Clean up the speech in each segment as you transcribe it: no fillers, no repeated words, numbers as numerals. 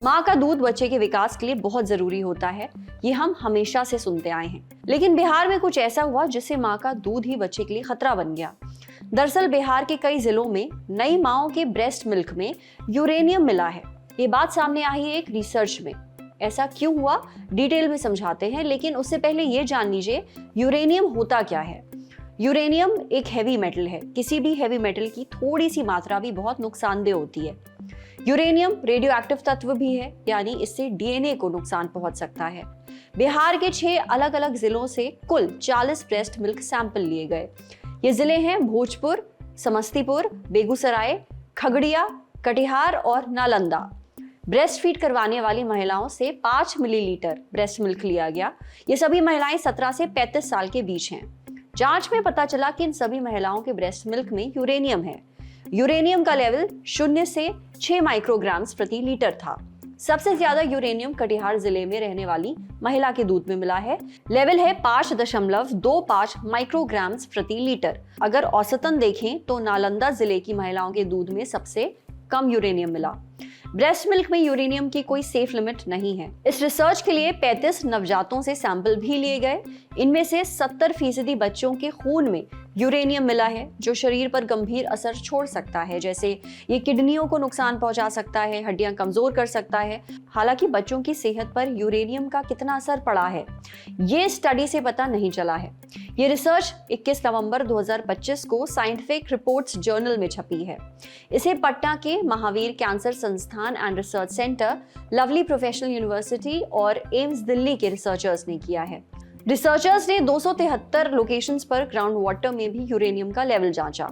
माँ का दूध बच्चे के विकास के लिए बहुत जरूरी होता है, ये हम हमेशा से सुनते आए हैं। लेकिन बिहार में कुछ ऐसा हुआ जिससे माँ का दूध ही बच्चे के लिए खतरा बन गया। दरअसल बिहार के कई जिलों में नई माओं के ब्रेस्ट मिल्क में यूरेनियम मिला है। ये बात सामने आई है एक रिसर्च में। ऐसा क्यों हुआ, डिटेल में समझाते हैं, लेकिन उससे पहले ये जान लीजिए यूरेनियम होता क्या है। यूरेनियम एक हैवी मेटल है। किसी भी हैवी मेटल की थोड़ी सी मात्रा भी बहुत नुकसानदेह होती है। यूरेनियम रेडियो एक्टिव तत्व भी है, यानी इससे डीएनए को नुकसान पहुंच सकता है। बिहार के 6 अलग अलग जिलों से कुल 40 ब्रेस्ट मिल्क सैंपल लिए गए। ये जिले हैं भोजपुर, समस्तीपुर, बेगूसराय, खगड़िया, कटिहार और नालंदा। ब्रेस्ट फीड करवाने वाली महिलाओं से 5 मिलीलीटर ब्रेस्ट मिल्क लिया गया। ये सभी महिलाएं 17 से 35 साल के बीच हैं। जांच में पता चला कि इन सभी महिलाओं के ब्रेस्ट मिल्क में यूरेनियम है। यूरेनियम का लेवल 0 से 6 माइक्रोग्राम्स प्रति लीटर था। सबसे ज्यादा यूरेनियम कटिहार जिले में रहने वाली महिला के दूध में मिला है। लेवल है 5.25 माइक्रोग्राम्स प्रति लीटर। अगर औसतन देखें तो नालंदा जिले की महिलाओं के दूध में सबसे कम यूरेनियम मिला। ब्रेस्ट मिल्क में यूरेनियम की कोई सेफ लिमिट नहीं है। इस रिसर्च के लिए 35 नवजातों से सैंपल भी लिए गए। इनमें से 70% बच्चों के खून में यूरेनियम मिला है, जो शरीर पर गंभीर असर छोड़ सकता है। जैसे ये किडनियों को नुकसान पहुंचा सकता है, हड्डियां कमजोर कर सकता है। हालांकि बच्चों की सेहत पर यूरेनियम का कितना असर पड़ा है, ये स्टडी से पता नहीं चला है। ये रिसर्च 21 नवंबर 2025 को साइंटिफिक रिपोर्ट्स जर्नल में छपी है। इसे पटना के महावीर कैंसर संस्थान and research centre, lovely professional university और एम्स दिल्ली के रिसर्चर्स ने किया है। रिसर्चर्स ने 273 लोकेशंस पर ग्राउंड वाटर में भी यूरेनियम का लेवल जांचा।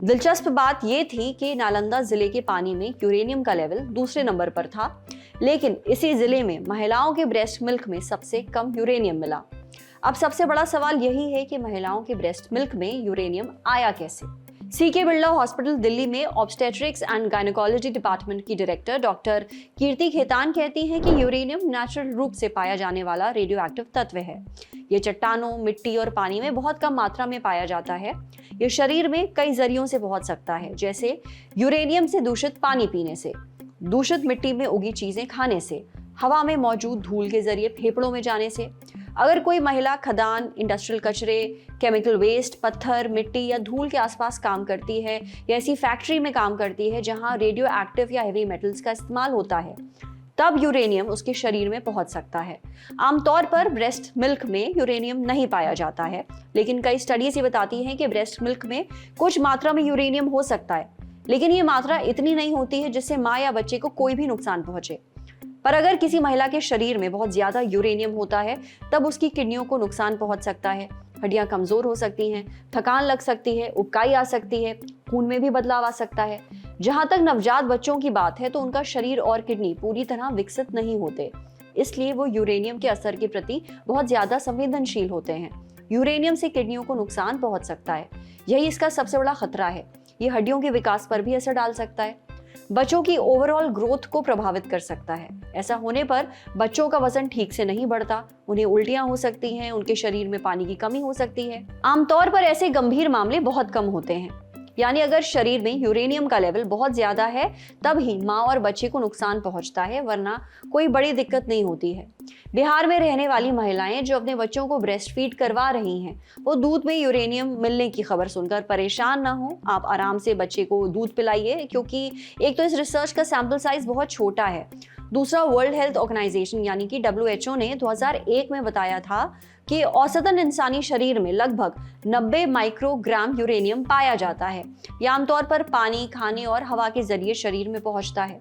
दिलचस्प बात यह थी कि नालंदा जिले के पानी में यूरेनियम का लेवल दूसरे नंबर पर था, लेकिन इसी जिले में महिलाओं के ब्रेस्ट मिल्क में सबसे कम यूरेनियम मिला। अब सबसे बड़ा सवाल यही है कि महिलाओं के ब्रेस्ट मिल्क में यूरेनियम आया कैसे। सीके बिरला हॉस्पिटल दिल्ली में ऑब्स्टेट्रिक्स एंड गायनेकोलॉजी डिपार्टमेंट की डायरेक्टर डॉक्टर कीर्ति खेतान कहती हैं कि यूरेनियम नेचुरल रूप से पाया जाने वाला रेडियो एक्टिव तत्व है। ये चट्टानों, मिट्टी और पानी में बहुत कम मात्रा में पाया जाता है। ये शरीर में कई जरियों से पहुंच सकता है, जैसे यूरेनियम से दूषित पानी पीने से, दूषित मिट्टी में उगी चीजें खाने से, हवा में मौजूद धूल के जरिए फेफड़ों में जाने से। अगर कोई महिला खदान, इंडस्ट्रियल कचरे, केमिकल वेस्ट, पत्थर, मिट्टी या धूल के आसपास काम करती है या ऐसी फैक्ट्री में काम करती है जहां रेडियो एक्टिव या हेवी मेटल्स का इस्तेमाल होता है, तब यूरेनियम उसके शरीर में पहुंच सकता है। आमतौर पर ब्रेस्ट मिल्क में यूरेनियम नहीं पाया जाता है, लेकिन कई स्टडीज ये बताती हैं कि ब्रेस्ट मिल्क में कुछ मात्रा में यूरेनियम हो सकता है, लेकिन ये मात्रा इतनी नहीं होती है जिससे माँ या बच्चे को कोई भी नुकसान पहुंचे। पर अगर किसी महिला के शरीर में बहुत ज्यादा यूरेनियम होता है, तब उसकी किडनियों को नुकसान पहुंच सकता है, हड्डियां कमजोर हो सकती हैं, थकान लग सकती है, उबकाई आ सकती है, खून में भी बदलाव आ सकता है। जहां तक नवजात बच्चों की बात है तो उनका शरीर और किडनी पूरी तरह विकसित नहीं होते, इसलिए वो यूरेनियम के असर के प्रति बहुत ज्यादा संवेदनशील होते हैं। यूरेनियम से किडनियों को नुकसान पहुंच सकता है, यही इसका सबसे बड़ा खतरा है। ये हड्डियों के विकास पर भी असर डाल सकता है, बच्चों की ओवरऑल ग्रोथ को प्रभावित कर सकता है। ऐसा होने पर बच्चों का वजन ठीक से नहीं बढ़ता, उन्हें उल्टियां हो सकती हैं, उनके शरीर में पानी की कमी हो सकती है। आमतौर पर ऐसे गंभीर मामले बहुत कम होते हैं, यानी अगर शरीर में यूरेनियम का लेवल बहुत ज्यादा है तब ही माँ और बच्चे को नुकसान पहुंचता है, वरना कोई बड़ी दिक्कत नहीं होती है। बिहार में रहने वाली महिलाएं जो अपने बच्चों को ब्रेस्ट फीड करवा रही हैं, वो दूध में यूरेनियम मिलने की खबर सुनकर परेशान ना हो। आप आराम से बच्चे को दूध पिलाइए, क्योंकि एक तो इस रिसर्च का सैंपल साइज बहुत छोटा है, दूसरा वर्ल्ड हेल्थ ऑर्गेनाइजेशन यानी कि WHO ने 2001 में बताया था कि औसतन इंसानी शरीर में लगभग 90 माइक्रोग्राम यूरेनियम पाया जाता है। यह आमतौर पर पानी, खाने और हवा के जरिए शरीर में पहुंचता है।